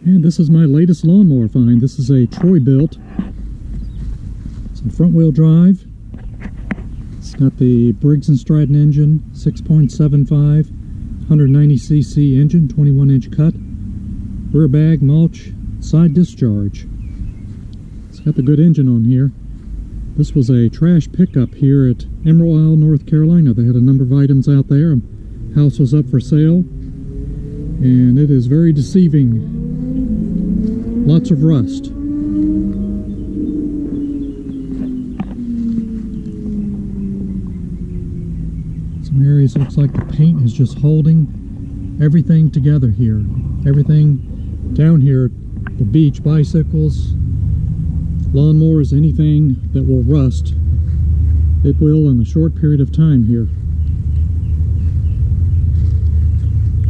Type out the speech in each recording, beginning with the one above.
And this is my latest lawnmower find. This is a Troy Bilt. It's a front wheel drive. It's got the Briggs & Stratton engine, 6.75, 190cc engine, 21-inch cut, rear bag, mulch, side discharge. It's got the good engine on here. This was a trash pickup here at Emerald Isle, North Carolina. They had a number of items out there. House was up for sale, and it is very deceiving. Lots of rust. Some areas looks like the paint is just holding everything together here. Everything down here at the beach, bicycles, lawnmowers, anything that will rust, it will in a short period of time here.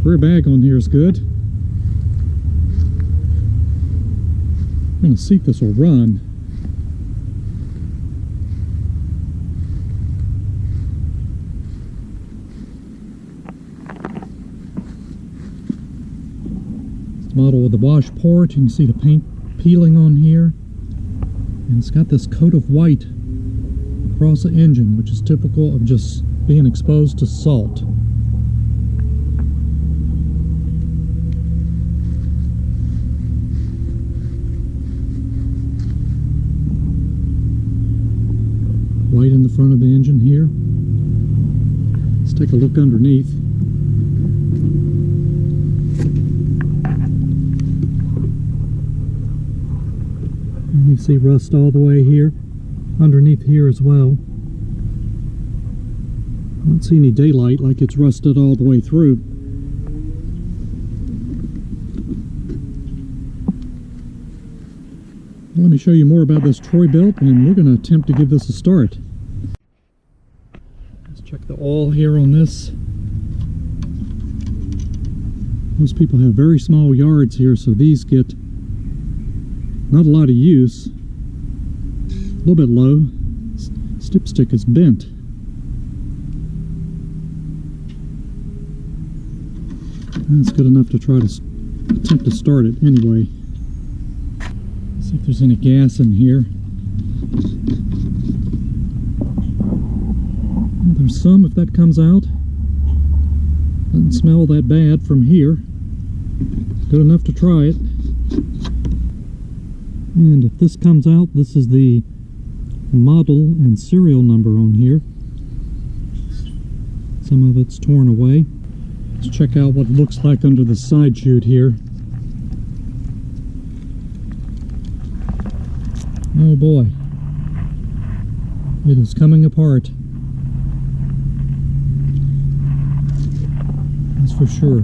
Rear bag on here is good. I'm going to see if this will run. It's the model with the wash port. You can see the paint peeling on here. And it's got this coat of white across the engine, which is typical of just being exposed to salt. White in the front of the engine here. Let's take a look underneath. And you see rust all the way here, underneath here as well. I don't see any daylight like it's rusted all the way through. Let me show you more about this Troy Bilt, and we're going to attempt to give this a start. Let's check the oil here on this. Most people have very small yards here, so these get not a lot of use. A little bit low. Dipstick is bent. That's good enough to try to attempt to start it anyway. See if there's any gas in here. Well, there's some if that comes out. Doesn't smell that bad from here. Good enough to try it. And if this comes out, this is the model and serial number on here. Some of it's torn away. Let's check out what it looks like under the side chute here. Oh boy, it is coming apart. That's for sure.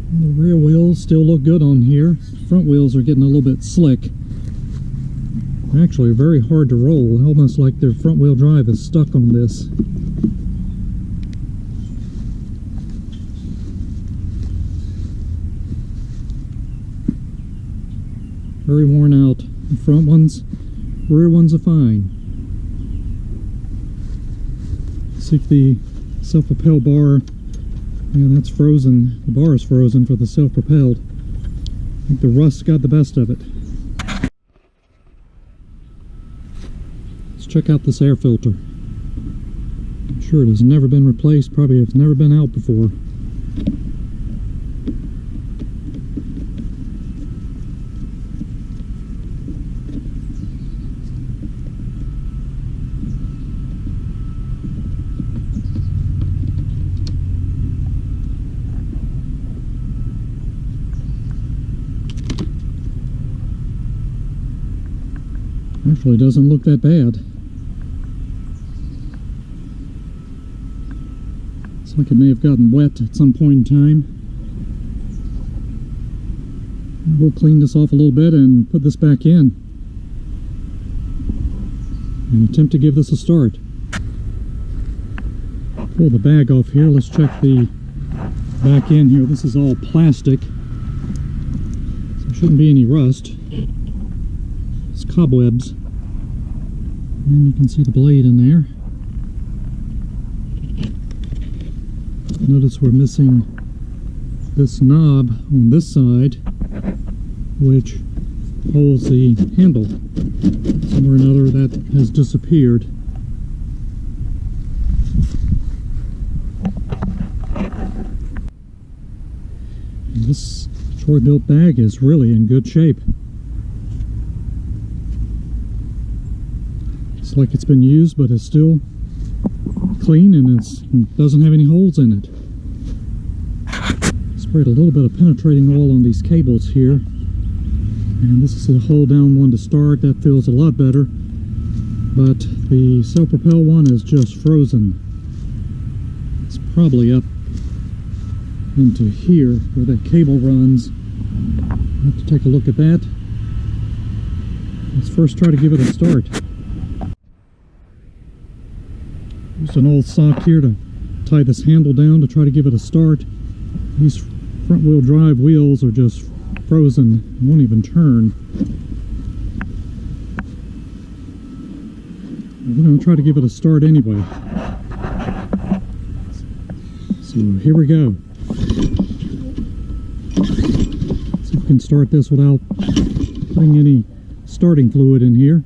And the rear wheels still look good on here. Front wheels are getting a little bit slick. They're actually very hard to roll, almost like their front wheel drive is stuck on this. Very worn out. The front ones, rear ones are fine. See if the self-propelled bar, yeah, that's frozen. The bar is frozen for the self-propelled. I think the rust got the best of it. Let's check out this air filter. I'm sure it has never been replaced, probably has never been out before. Actually doesn't look that bad. Looks like it may have gotten wet at some point in time. We'll clean this off a little bit and put this back in and attempt to give this a start. Pull the bag off here. Let's check the back end here. This is all plastic, so there shouldn't be any rust. It's cobwebs. And you can see the blade in there. Notice we're missing this knob on this side, which holds the handle. Somewhere or another that has disappeared. And this Troy Bilt bag is really in good shape. It's like it's been used, but it's still clean and it doesn't have any holes in it. Sprayed a little bit of penetrating oil on these cables here, and this is a hold down one to start. That feels a lot better, but the self-propel one is just frozen. It's probably up into here where that cable runs. I'll have to take a look at that. Let's first try to give it a start. Use an old sock here to tie this handle down to try to give it a start. These front wheel drive wheels are just frozen, won't even turn. We're going to try to give it a start anyway. So here we go. See if we can start this without putting any starting fluid in here.